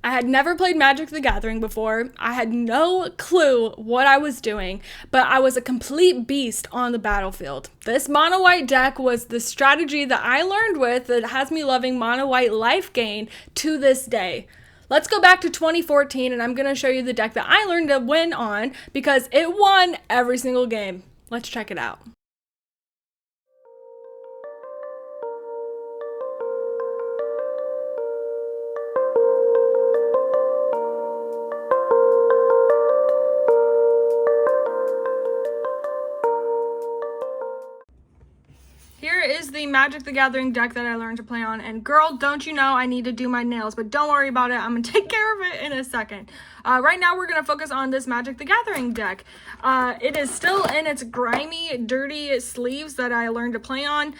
I had never played Magic the Gathering before. I had no clue what I was doing, but I was a complete beast on the battlefield. This mono white deck was the strategy that I learned with that has me loving mono white life gain to this day. Let's go back to 2014 and I'm going to show you the deck that I learned to win on because it won every single game. Let's check it out. Here is the Magic the Gathering deck that I learned to play on, and girl, don't you know I need to do my nails, but don't worry about it, I'm going to take care of it in a second. Right now we're going to focus on this Magic the Gathering deck. It is still in its grimy, dirty sleeves that I learned to play on.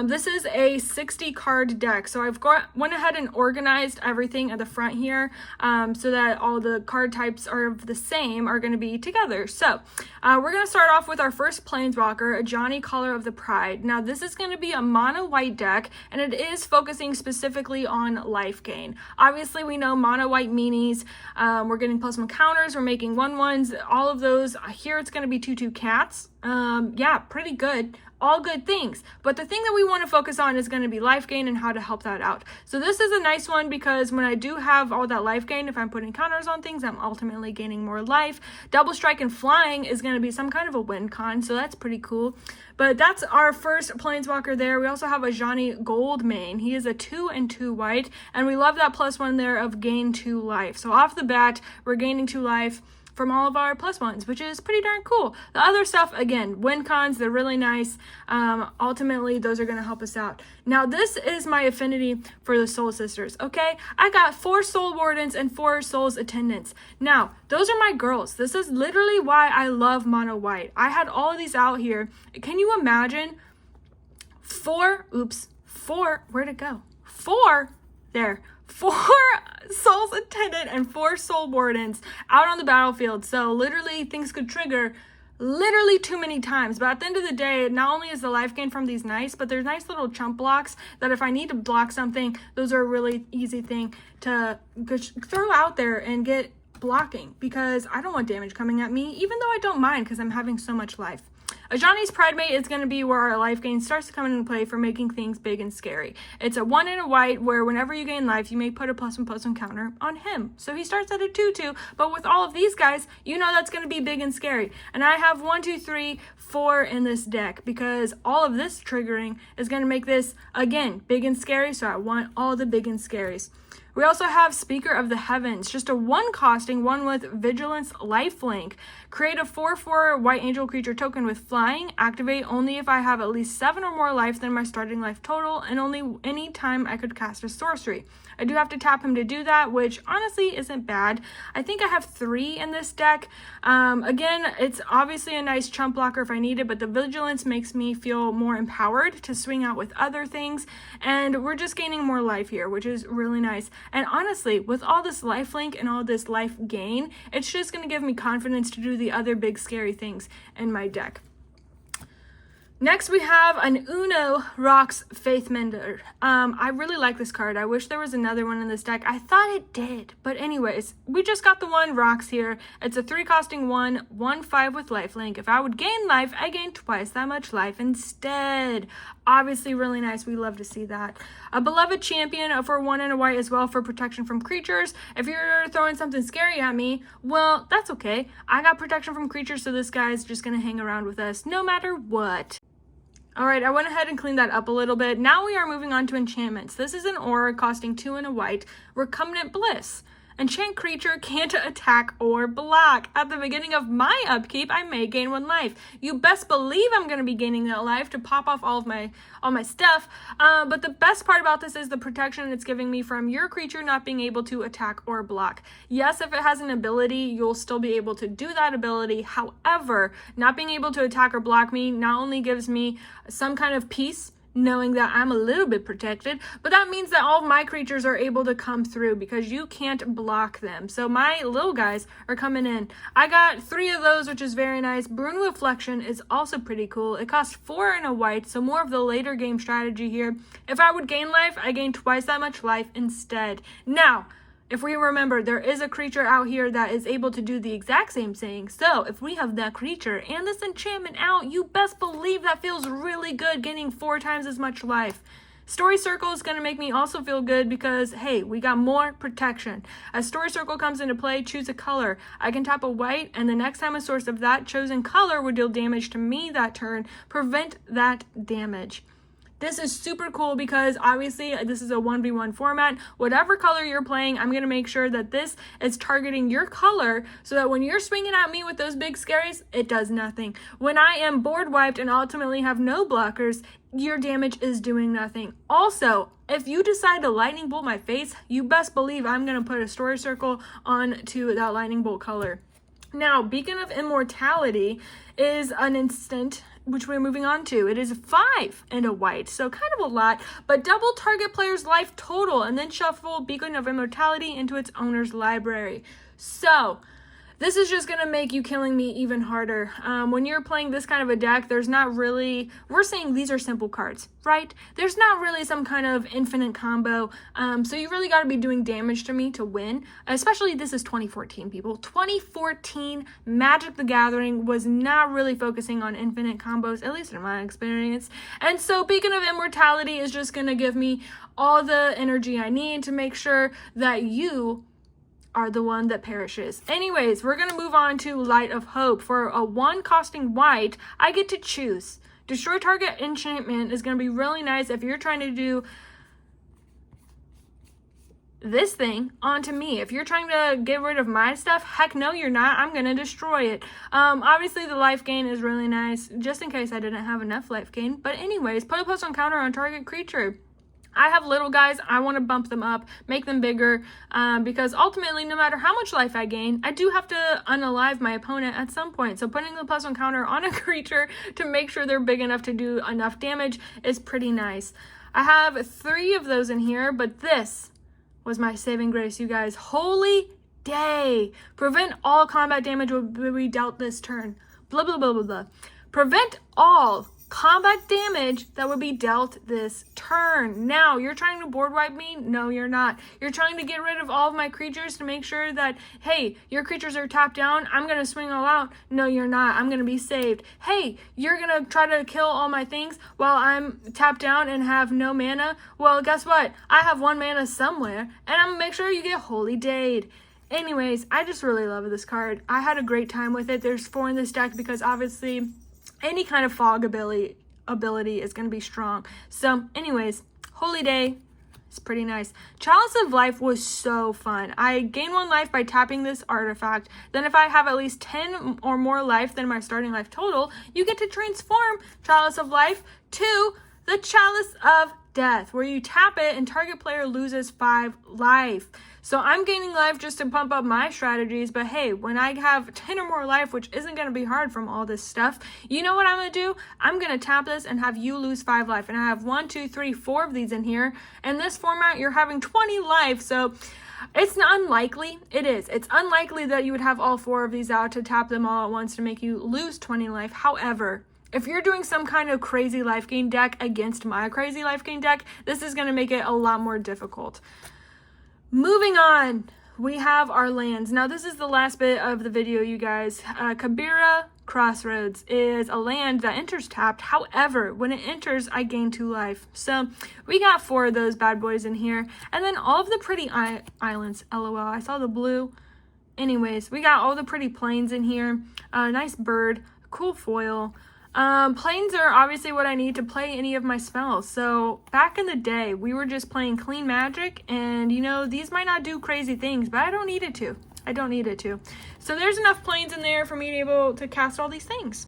This is a 60 card deck, so I've went ahead and organized everything at the front here so that all the card types are the same, are going to be together. So we're going to start off with our first Planeswalker, a Johnny Collar of the Pride. Now this is going to be a mono white deck, and it is focusing specifically on life gain. Obviously we know mono white meanies, we're getting +1 counters, we're making 1/1s, all of those. Here it's going to be 2/2 cats. Yeah, pretty good. All good things. But the thing that we want to focus on is going to be life gain and how to help that out. So this is a nice one because when I do have all that life gain, if I'm putting counters on things, I'm ultimately gaining more life. Double strike and flying is going to be some kind of a win con, so that's pretty cool. But that's our first Planeswalker there. We also have a Johnny Goldmane. He is a 2/2 white, and we love that +1 there of gain 2 life. So off the bat, we're gaining 2 life from all of our +1s, which is pretty darn cool. The other stuff, again, win cons, they're really nice. Ultimately, those are going to help us out. Now, this is my affinity for the Soul Sisters, okay? I got 4 Soul Wardens and 4 Souls Attendants. Now, those are my girls. This is literally why I love mono white. I had all of these out here. Can you imagine 4, where'd it go? 4 Souls Attendant and 4 Soul Wardens out on the battlefield. So literally things could trigger literally too many times. But at the end of the day, not only is the life gain from these nice, but there's nice little chump blocks that if I need to block something, those are a really easy thing to throw out there and get blocking because I don't want damage coming at me, even though I don't mind because I'm having so much life. A Johnny's Pride Mate is going to be where our life gain starts to come into play for making things big and scary. It's a 1 and a white where whenever you gain life, you may put a +1/+1 counter on him. So he starts at a 2/2, but with all of these guys, you know that's going to be big and scary. And I have 1, 2, 3, 4 in this deck because all of this triggering is going to make this, again, big and scary. So I want all the big and scaries. We also have Speaker of the Heavens, just a 1 costing, 1 with Vigilance Lifelink. Create a 4/4 white angel creature token with flying. Activate only if I have at least 7 or more life than my starting life total, and only any time I could cast a sorcery. I do have to tap him to do that, which honestly isn't bad. I think I have 3 in this deck. Again, it's obviously a nice chump blocker if I need it, but the Vigilance makes me feel more empowered to swing out with other things, and we're just gaining more life here, which is really nice. And honestly, with all this life link and all this life gain, it's just going to give me confidence to do the other big scary things in my deck. Next, we have an Uno Rocks Faithmender. I really like this card. I wish there was another one in this deck. I thought it did. But anyways, we just got the 1 Rocks here. It's a 3 costing 1, 1/5 with lifelink. If I would gain life, I gain twice that much life instead. Obviously really nice. We love to see that. A Beloved Champion for 1 and a white as well for protection from creatures. If you're throwing something scary at me, well, that's okay. I got protection from creatures, so this guy's just going to hang around with us no matter what. Alright, I went ahead and cleaned that up a little bit. Now we are moving on to enchantments. This is an aura costing 2 and a white, Recumbent Bliss. Enchant creature can't attack or block. At the beginning of my upkeep, I may gain 1 life. You best believe I'm going to be gaining that life to pop off all my stuff. But the best part about this is the protection it's giving me from your creature not being able to attack or block. Yes, if it has an ability, you'll still be able to do that ability. However, not being able to attack or block me not only gives me some kind of peace, knowing that I'm a little bit protected, but that means that all of my creatures are able to come through because you can't block them. So my little guys are coming in. I got 3 of those, which is very nice. Brune Reflection is also pretty cool. It costs 4 and a white, so more of the later game strategy here. If I would gain life, I gain twice that much life instead. Now, if we remember, there is a creature out here that is able to do the exact same thing. So if we have that creature and this enchantment out, you best believe that feels really good, gaining 4 times as much life. Story Circle is going to make me also feel good because, hey, we got more protection. As Story Circle comes into play, choose a color. I can tap a white, and the next time a source of that chosen color would deal damage to me that turn, prevent that damage. This is super cool because obviously this is a 1v1 format. Whatever color you're playing, I'm going to make sure that this is targeting your color so that when you're swinging at me with those big scaries, it does nothing. When I am board wiped and ultimately have no blockers, your damage is doing nothing. Also, if you decide to lightning bolt my face, you best believe I'm going to put a Story Circle onto that lightning bolt color. Now, Beacon of Immortality is an instant, which we're moving on to. It is 5 and a white, so kind of a lot, but double target player's life total, and then shuffle Beacon of Immortality into its owner's library. So, this is just going to make you killing me even harder. When you're playing this kind of a deck, there's not really, we're saying these are simple cards, right? There's not really some kind of infinite combo, so you really got to be doing damage to me to win. Especially, this is 2014, people. 2014, Magic the Gathering was not really focusing on infinite combos, at least in my experience. And so Beacon of Immortality is just going to give me all the energy I need to make sure that you are the one that perishes. Anyways, we're going to move on to Light of Hope. For a 1 costing white, I get to choose. Destroy target enchantment is going to be really nice if you're trying to do this thing onto me. If you're trying to get rid of my stuff, heck no you're not. I'm going to destroy it. Obviously the life gain is really nice, just in case I didn't have enough life gain. But anyways, put a +1 counter on target creature. I have little guys, I want to bump them up, make them bigger, because ultimately, no matter how much life I gain, I do have to unalive my opponent at some point. So putting the +1 counter on a creature to make sure they're big enough to do enough damage is pretty nice. I have 3 of those in here, but this was my saving grace, you guys. Holy day! Prevent all combat damage will be dealt this turn. Blah, blah, blah, blah, blah. Prevent all combat damage that would be dealt this turn. Now, you're trying to board wipe me? No, you're not. You're trying to get rid of all of my creatures to make sure that, hey, your creatures are tapped down. I'm going to swing all out. No, you're not. I'm going to be saved. Hey, you're going to try to kill all my things while I'm tapped down and have no mana. Well, guess what? I have 1 mana somewhere, and I'm going to make sure you get Holy Dade. Anyways, I just really love this card. I had a great time with it. There's 4 in this deck because obviously any kind of fog ability is going to be strong. So anyways, Holy Day is pretty nice. Chalice of Life was so fun. I gain 1 life by tapping this artifact. Then if I have at least 10 or more life than my starting life total, you get to transform Chalice of Life to the Chalice of Death, where you tap it and target player loses 5 life. So I'm gaining life just to pump up my strategies, but hey, when I have 10 or more life, which isn't going to be hard from all this stuff, you know what I'm going to do? I'm going to tap this and have you lose 5 life. And I have 1, 2, 3, 4 of these in here. In this format, you're having 20 life, so it's unlikely. It is. It's unlikely that you would have all 4 of these out to tap them all at once to make you lose 20 life. However, if you're doing some kind of crazy life gain deck against my crazy life gain deck, this is going to make it a lot more difficult. Moving on, we have our lands. Now, this is the last bit of the video, you guys. Kabira Crossroads is a land that enters tapped. However, when it enters, I gain 2 life. So we got 4 of those bad boys in here. And then all of the pretty islands. LOL, I saw the blue. Anyways, we got all the pretty plains in here. Nice bird, cool foil. Planes are obviously what I need to play any of my spells. So back in the day, we were just playing clean magic, and you know, these might not do crazy things, but I don't need it to. So there's enough planes in there for me to be able to cast all these things.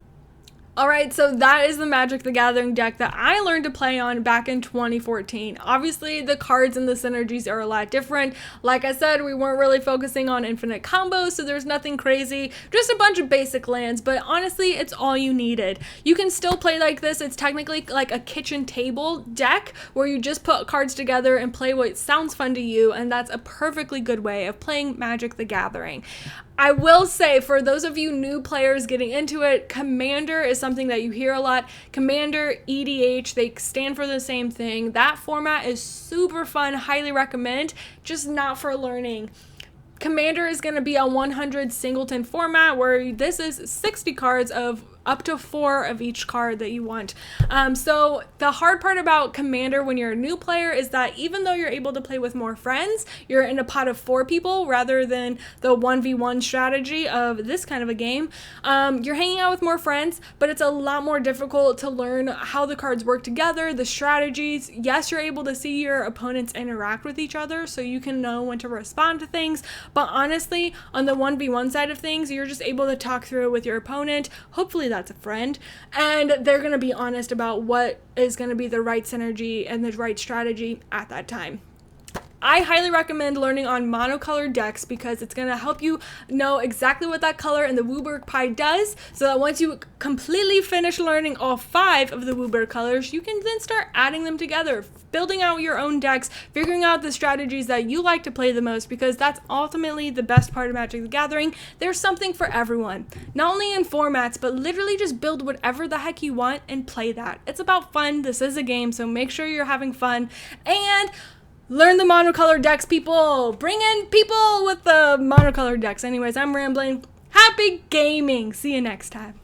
Alright, so that is the Magic the Gathering deck that I learned to play on back in 2014. Obviously, the cards and the synergies are a lot different. Like I said, we weren't really focusing on infinite combos, so there's nothing crazy. Just a bunch of basic lands, but honestly, it's all you needed. You can still play like this. It's technically like a kitchen table deck where you just put cards together and play what sounds fun to you, and that's a perfectly good way of playing Magic the Gathering. I will say, for those of you new players getting into it, Commander is something something that you hear a lot. Commander, EDH, they stand for the same thing. That format is super fun, highly recommend, just not for learning. Commander is going to be a 100 singleton format where this is 60 cards of up to 4 of each card that you want. So the hard part about Commander when you're a new player is that even though you're able to play with more friends, you're in a pot of 4 people rather than the 1v1 strategy of this kind of a game. You're hanging out with more friends, but it's a lot more difficult to learn how the cards work together, the strategies. Yes, you're able to see your opponents interact with each other, so you can know when to respond to things, but honestly, on the 1v1 side of things, you're just able to talk through it with your opponent. Hopefully that's a friend, and they're going to be honest about what is going to be the right synergy and the right strategy at that time. I highly recommend learning on monocolored decks because it's going to help you know exactly what that color in the Wooburg pie does, so that once you completely finish learning all 5 of the Wooburg colors, you can then start adding them together, building out your own decks, figuring out the strategies that you like to play the most, because that's ultimately the best part of Magic the Gathering. There's something for everyone, not only in formats, but literally just build whatever the heck you want and play that. It's about fun. This is a game, so make sure you're having fun and learn the monocolored decks, people. Bring in people with the monocolored decks. Anyways, I'm rambling. Happy gaming. See you next time.